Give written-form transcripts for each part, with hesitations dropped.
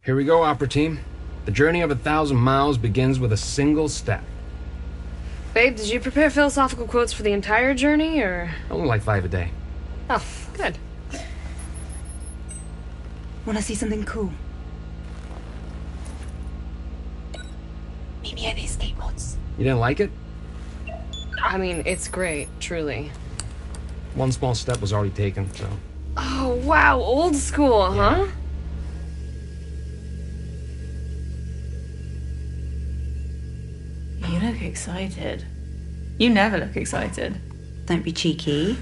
Here we go, Opera Team. The journey of 1,000 miles begins with a single step. Babe, did you prepare philosophical quotes for the entire journey, or...? Only like 5 a day. Oh, good. Wanna see something cool? Meet me at these skateboards. You didn't like it? I mean, it's great, truly. One small step was already taken, so... Oh, wow, old school, huh? You look excited. You never look excited. Don't be cheeky.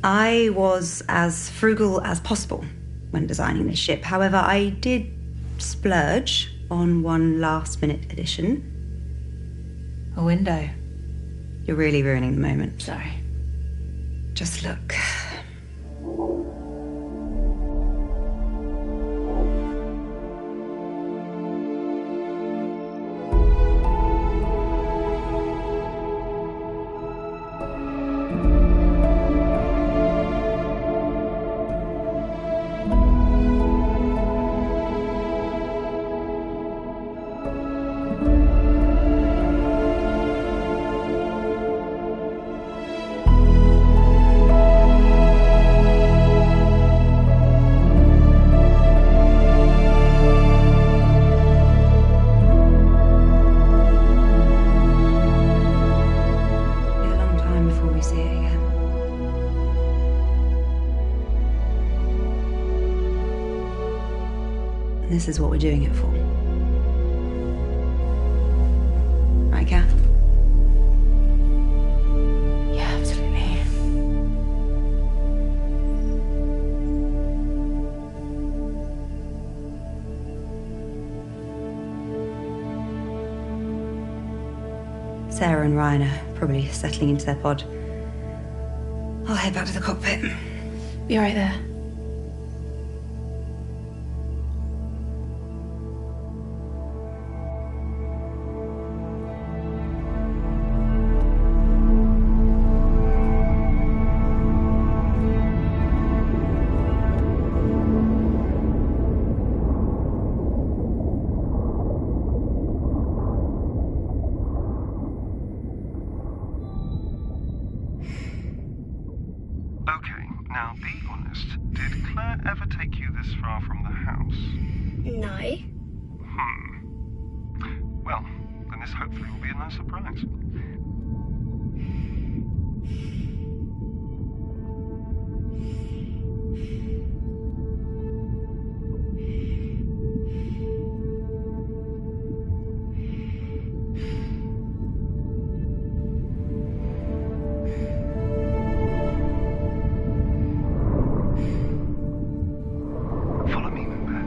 I was as frugal as possible when designing this ship. However, I did splurge on one last-minute addition. A window. You're really ruining the moment. Sorry. Just look. This is what we're doing it for. Right, Kath? Yeah, absolutely. Sarah and Ryan are probably settling into their pod. I'll head back to the cockpit. Be right there. Okay, now be honest. Did Claire ever take you this far from the house? No. Well, then this hopefully will be a nice surprise. Follow me, Moonbear.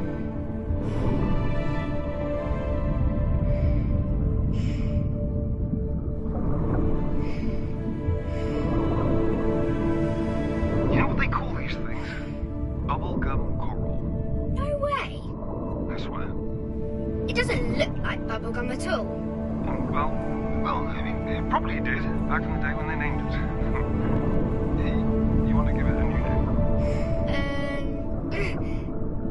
You know what they call these things? Bubblegum coral. No way. I swear. It doesn't look like bubblegum at all. Well, I mean, it probably did back in the day when they named it. You want to give it a new name?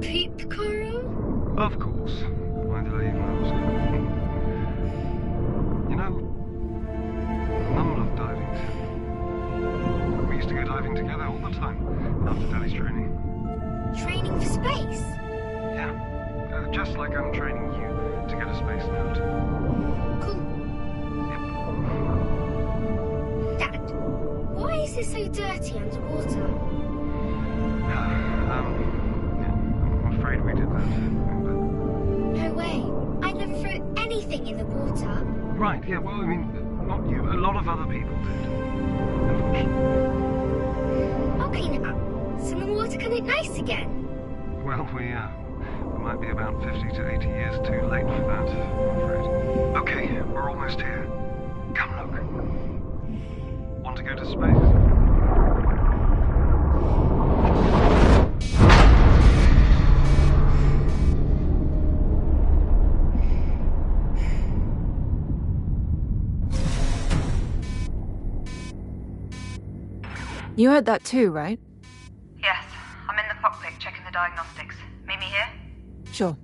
Peep coral? Of course. Why did I even ask? You know, Mum loved diving. We used to go diving together all the time after Daddy's training. Training for space? Yeah, just like I'm training you to get a space note. Cool. Yep. Dad, why is it so dirty underwater? Yeah, I'm afraid we did that. No way. I never threw anything in the water. Right, yeah, well, I mean, not you. A lot of other people did. Unfortunately. I'll clean it up. So the water can look nice again. Well, we might be about 50 to 80 years too late for that, I'm afraid. Okay, we're almost here. Come look. Want to go to space? You heard that too, right? Yes, I'm in the cockpit checking the diagnostics. Meet me here? Sure.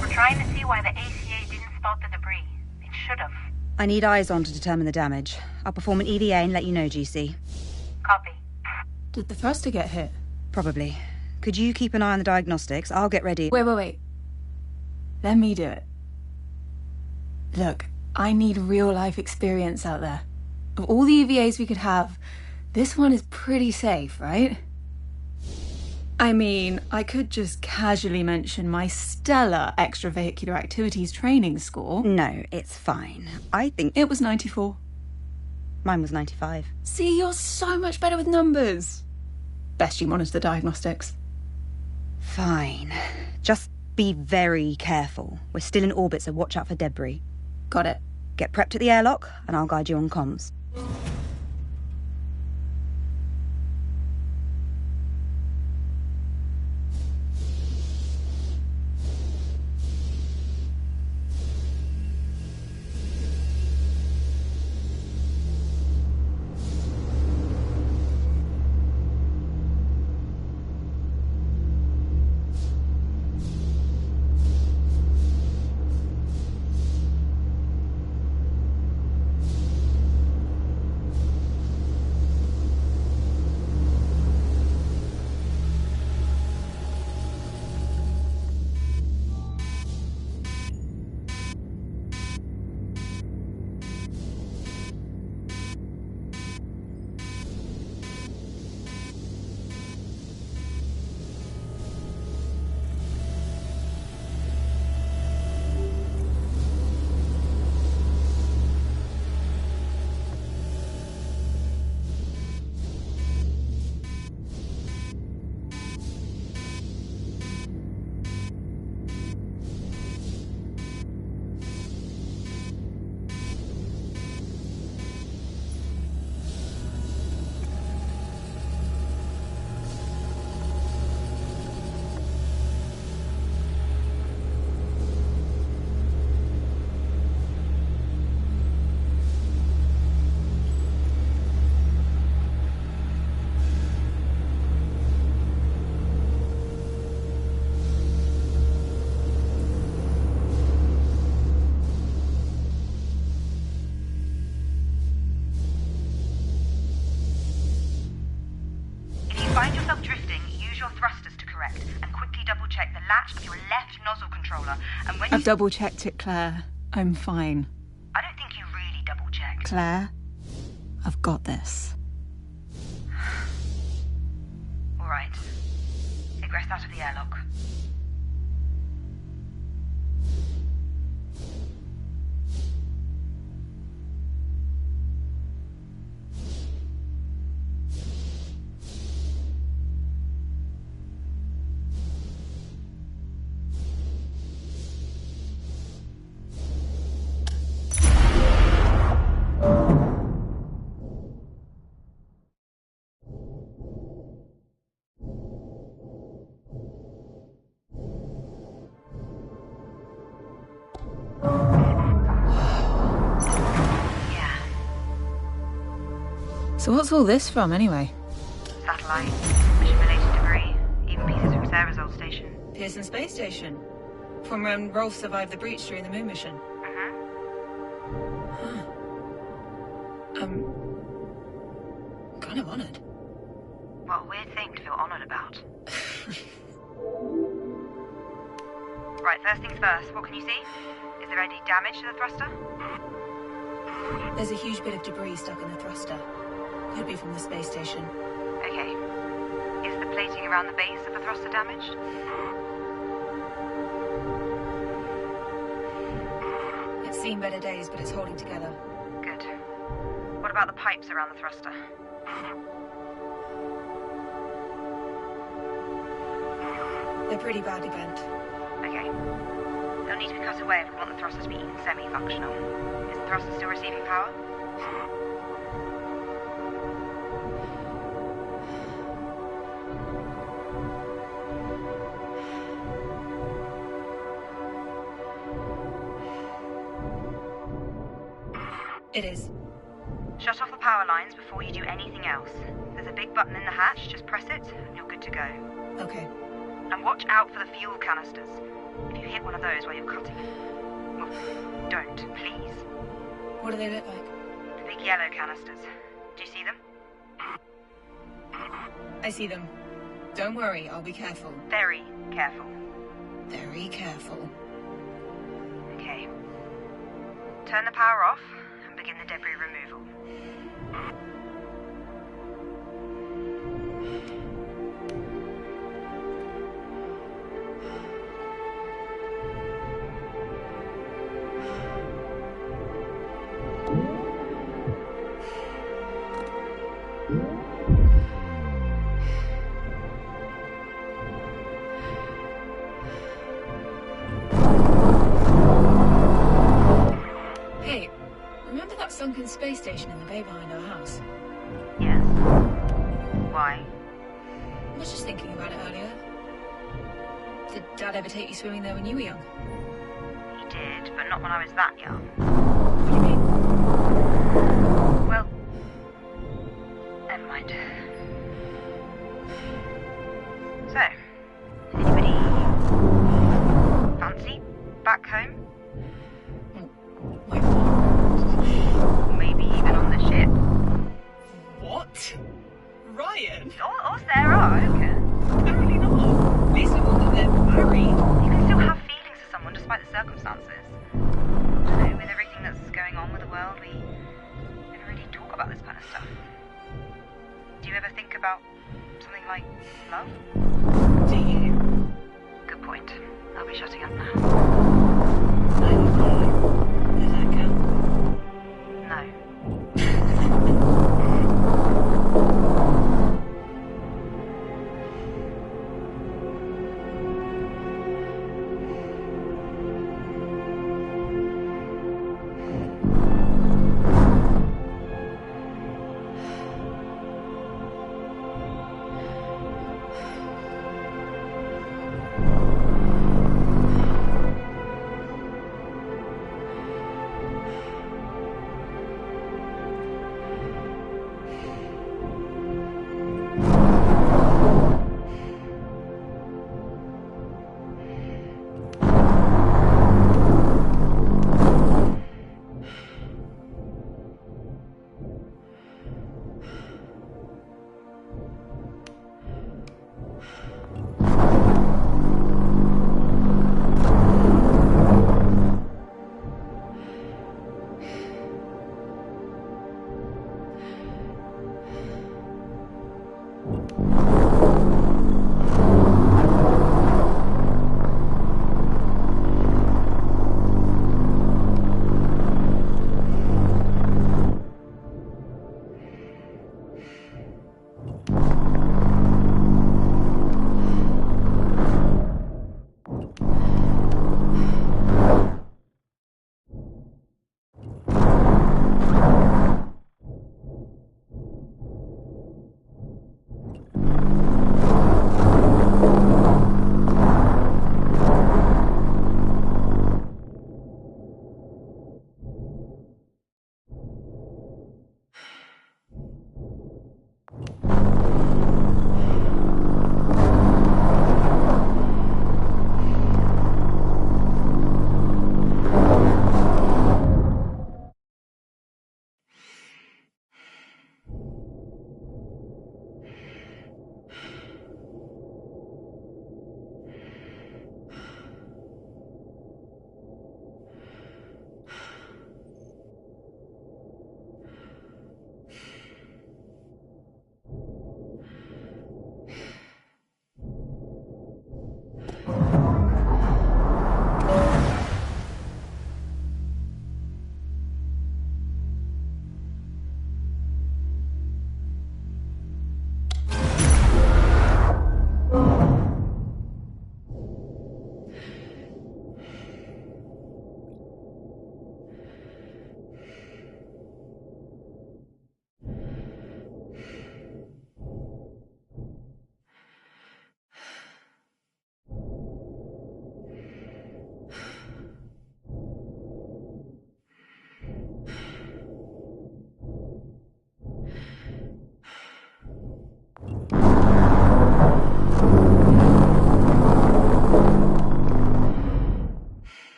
We're trying to see why the ACA didn't spot the debris. It should have. I need eyes on to determine the damage. I'll perform an EVA and let you know, GC. Copy. Did the thruster get hit? Probably. Could you keep an eye on the diagnostics? I'll get ready. Wait. Let me do it. Look, I need real-life experience out there. Of all the EVAs we could have, this one is pretty safe, right? I mean, I could just casually mention my stellar extravehicular activities training score. No, it's fine. I think It was 94. mine was 95. See, you're so much better with numbers. Best you monitor the diagnostics. Fine. Just be very careful. We're still in orbit, so watch out for debris. Got it. Get prepped at the airlock, and I'll guide you on comms. Find yourself drifting, use your thrusters to correct, and quickly double-check the latch of your left nozzle controller, and when I've double-checked it, Claire. I'm fine. I don't think you really double-checked. Claire, I've got this. All right. Egress out of the airlock. So what's all this from, anyway? Satellite, mission-related debris, even pieces from Sarah's old station. Pearson Space Station. From when Rolf survived the breach during the moon mission. I'm kind of honoured. What a weird thing to feel honoured about. Right, first things first, what can you see? Is there any damage to the thruster? There's a huge bit of debris stuck in the thruster. Could be from the space station. Okay. Is the plating around the base of the thruster damaged? It's seen better days, but it's holding together. Good. What about the pipes around the thruster? They're pretty badly bent. Okay. They'll need to be cut away if we want the thruster to be even semi-functional. Is the thruster still receiving power? It is. Shut off the power lines before you do anything else. There's a big button in the hatch, just press it, and you're good to go. Okay. And watch out for the fuel canisters. If you hit one of those while you're cutting it, well, don't, please. What do they look like? The big yellow canisters. Do you see them? I see them. Don't worry, I'll be careful. Very careful. Very careful. Okay. Turn the power off and begin the debris removal. Hey, remember that sunken space station in the bay behind our house? Yes. Why? I was just thinking about it earlier. Did Dad ever take you swimming there when you were young? He did, but not when I was that young. What do you mean? Well, never mind. So, anybody fancy back home? Like what? Maybe even on the ship? What? Ryan? Or Sarah, I don't care. Apparently not. At least it wasn't that they're married. You can still have feelings for someone despite the circumstances. I don't know, with everything that's going on with the world, we never really talk about this kind of stuff. Do you ever think about something like love? Do you? Good point. I'll be shutting up now. I don't know. Does that count? No.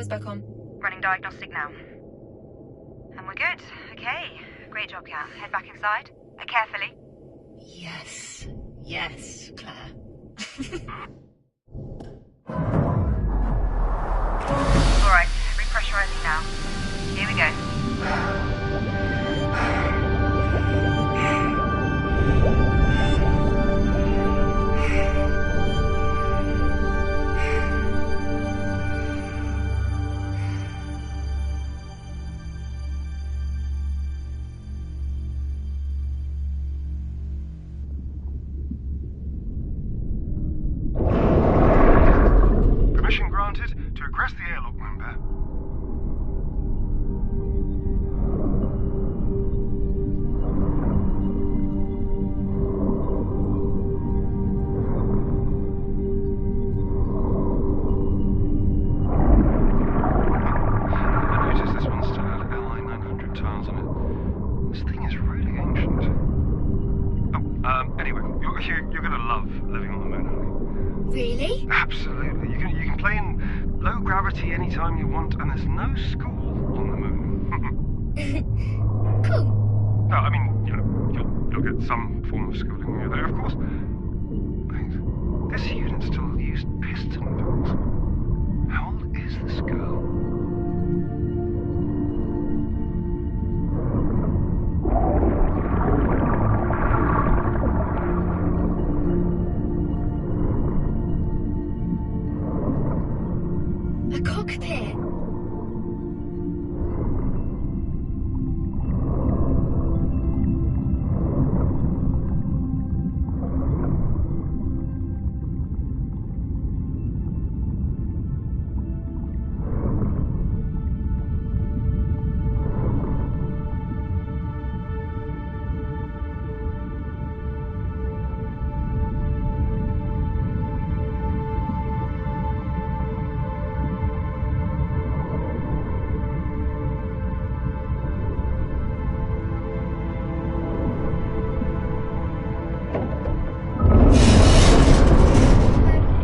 Lights back on. Running diagnostic now. And we're good. Okay. Great job, Kat. Head back inside. Carefully. Yes. Yes, Claire. Alright, repressurizing now. Here we go. Permission granted to egress the airlock, Moonbear. I noticed this one still had LI 900 tiles on it. This thing is really ancient. Oh, anyway, you're gonna love living on the moon, honey. Really? Absolutely. You can play in low gravity anytime you want, and there's no school on the moon. Cool. No, I mean, you'll get some form of schooling when you're there, of course. Wait, this unit still used piston bells. How old is this girl? A cockpit.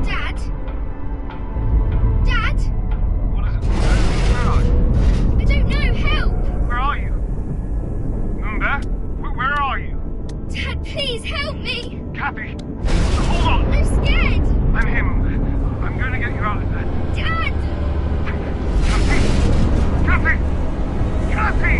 Dad? Dad? What is it? Where are you? I don't know. Help! Where are you? Moonbear? Where are you? Dad, please help me! Kathy! Hold on! I'm scared! I'm him. I'm going to get you out of there. Dad! Kathy! Kathy! Kathy!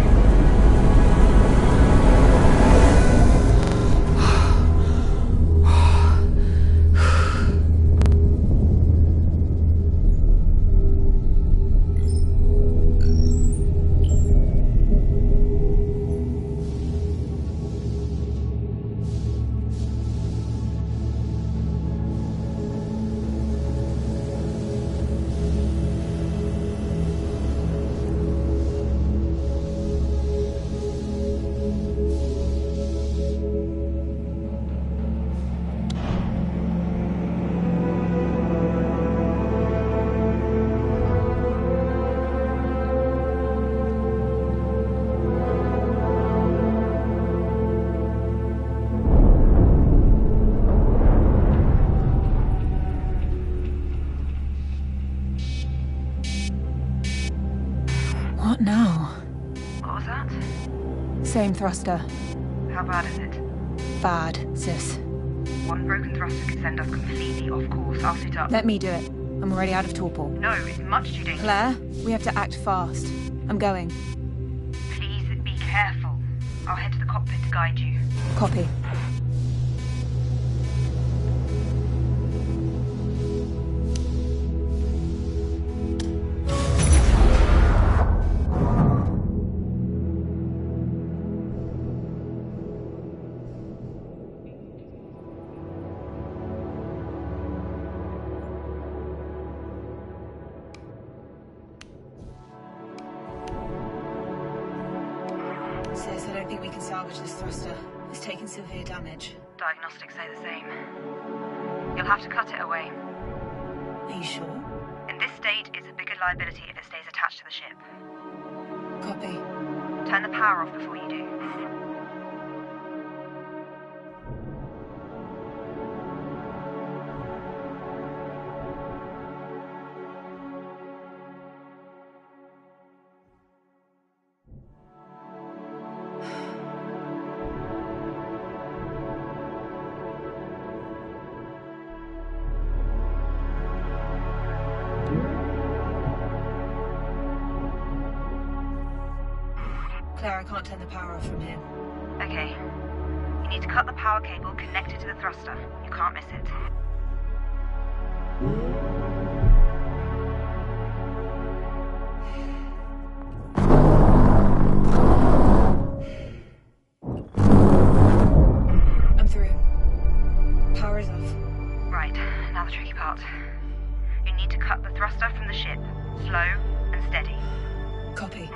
What now? What was that? Same thruster. How bad is it? Bad, sis. One broken thruster could send us completely off course. I'll suit up. Let me do it. I'm already out of torpor. No, it's much too dangerous. Claire, we have to act fast. I'm going. Please be careful. I'll head to the cockpit to guide you. Copy. Sis, I don't think we can salvage this thruster. It's taken severe damage. Diagnostics say the same. You'll have to cut it away. Are you sure? In this state, it's a bigger liability if it stays attached to the ship. Copy. Turn the power off before you do. Claire, I can't turn the power off from here. Okay. You need to cut the power cable connected to the thruster. You can't miss it. I'm through. Power is off. Right, now the tricky part. You need to cut the thruster from the ship. Slow and steady. Copy.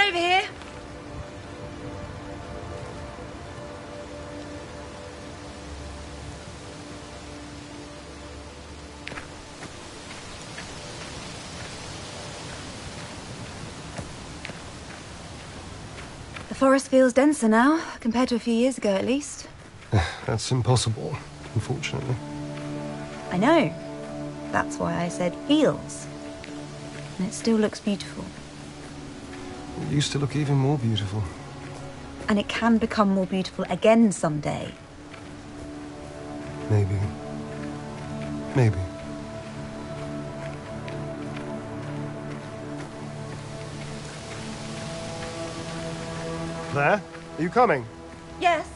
Over here. The forest feels denser now, compared to a few years ago at least. That's impossible, unfortunately. I know. That's why I said feels. And it still looks beautiful. It used to look even more beautiful. And it can become more beautiful again someday. Maybe. Maybe. Claire, are you coming? Yes.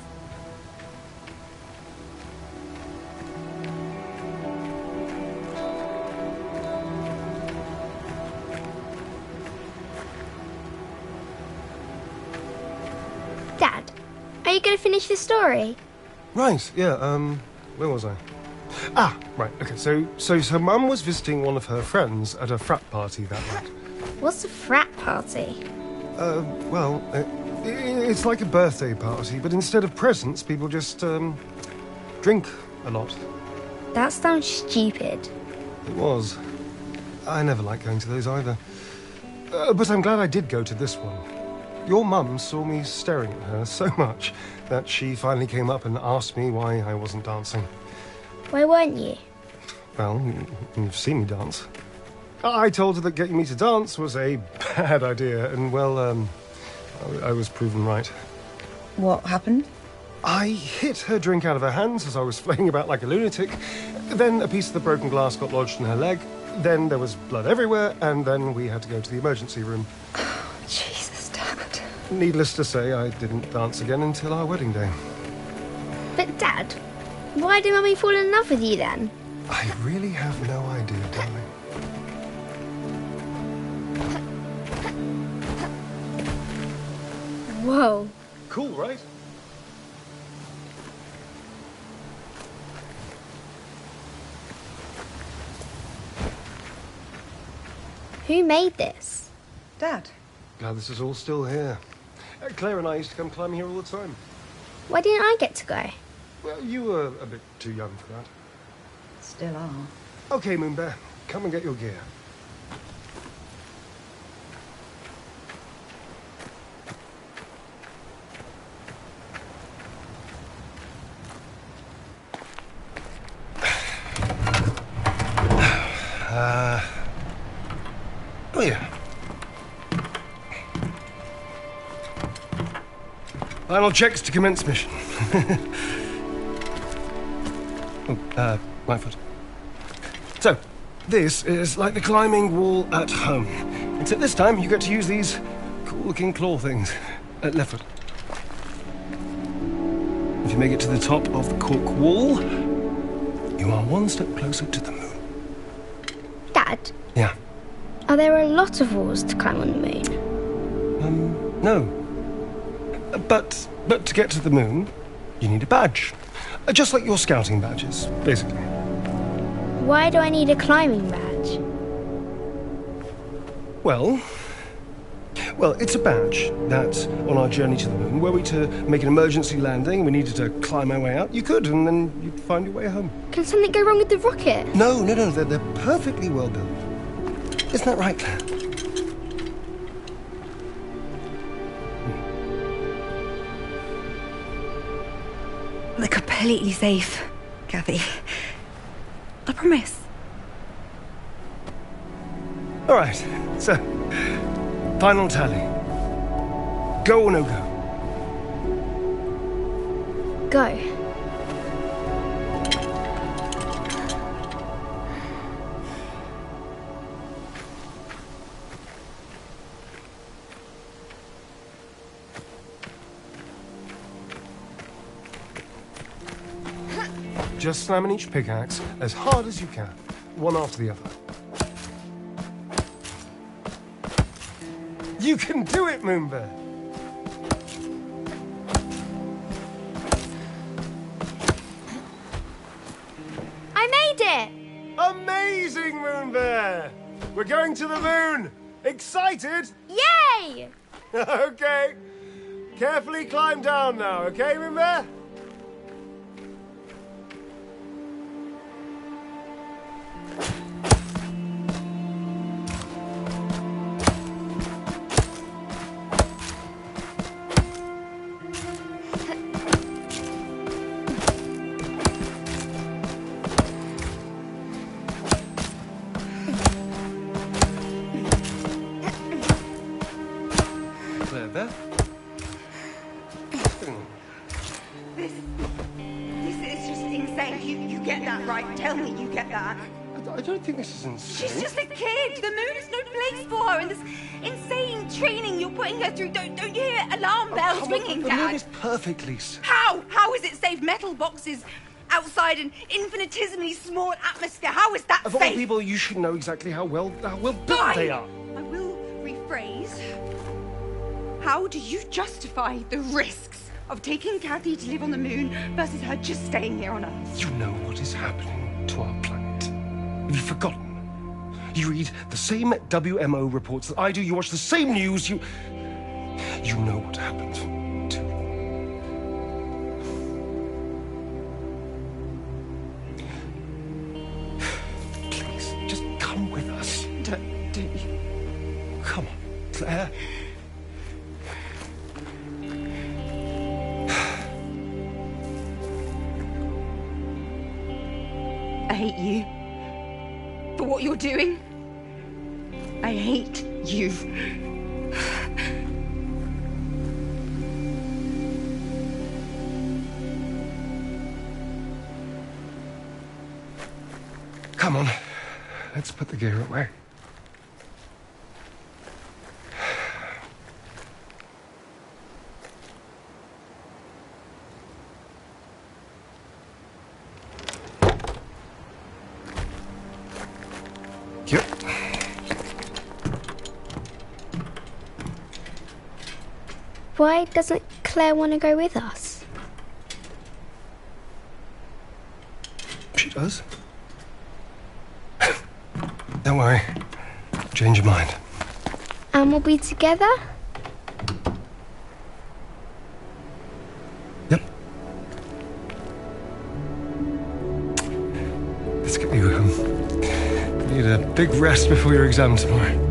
Dad, are you going to finish the story? Right, yeah, where was I? Ah, right, okay, so Mum was visiting one of her friends at a frat party that night. What's a frat party? Well, it's like a birthday party, but instead of presents, people just, drink a lot. That sounds stupid. It was. I never liked going to those either. But I'm glad I did go to this one. Your mum saw me staring at her so much that she finally came up and asked me why I wasn't dancing. Why weren't you? Well, you've seen me dance. I told her that getting me to dance was a bad idea, and well, I was proven right. What happened? I hit her drink out of her hands as I was flaying about like a lunatic. Then a piece of the broken glass got lodged in her leg. Then there was blood everywhere, and then we had to go to the emergency room. Jesus, Dad. Needless to say, I didn't dance again until our wedding day. But Dad, why did Mummy fall in love with you then? I really have no idea, darling. Whoa. Cool, right? Who made this? Dad. Glad this is all still here. Claire and I used to come climbing here all the time. Why didn't I get to go? Well, you were a bit too young for that. Still are. Okay, Moonbear, come and get your gear. Oh yeah. Final checks to commence mission. My foot. So, this is like the climbing wall at home. Except this time you get to use these cool-looking claw things. Left foot. If you make it to the top of the cork wall, you are one step closer to the moon. Dad, Yeah. are there a lot of walls to climb on the moon? No. But to get to the moon, you need a badge. Just like your scouting badges, basically. Why do I need a climbing badge? Well, it's a badge that, on our journey to the moon, were we to make an emergency landing and we needed to climb our way out, you could, and then you'd find your way home. Can something go wrong with the rocket? No, they're perfectly well built. Isn't that right, Claire? They're completely safe, Kathy. I promise. All right, so, final tally. Go or no go? Go. Just slam in each pickaxe as hard as you can, one after the other. You can do it, Moonbear! I made it! Amazing, Moonbear! We're going to the moon! Excited? Yay! Okay. Carefully climb down now, okay, Moonbear? There. This is just insane. You get that right. Tell me you get that. I don't think this is insane. She's just a kid. The moon is no place for her. And this insane training you're putting her through. Don't you hear alarm bells Come on, ringing, the Dad? moon is perfectly safe. How? How is it safe? Metal boxes outside an infinitesimally small atmosphere. How is that Of all safe? people, you should know exactly how well built they are. I will rephrase. How do you justify the risks of taking Kathy to live on the moon versus her just staying here on Earth? You know what is happening to our planet. Have you forgotten? You read the same WMO reports that I do. You watch the same news. You know what happened to me. Please, just come with us. Don't you? Come on, Claire. hate you. For what you're doing. I hate you. Come on, let's put the gear away. Yep. Why doesn't Claire want to go with us? She does. Don't worry. Change your mind. And we'll be together? Yep. Let's get you home. You need a big rest before your exam tomorrow.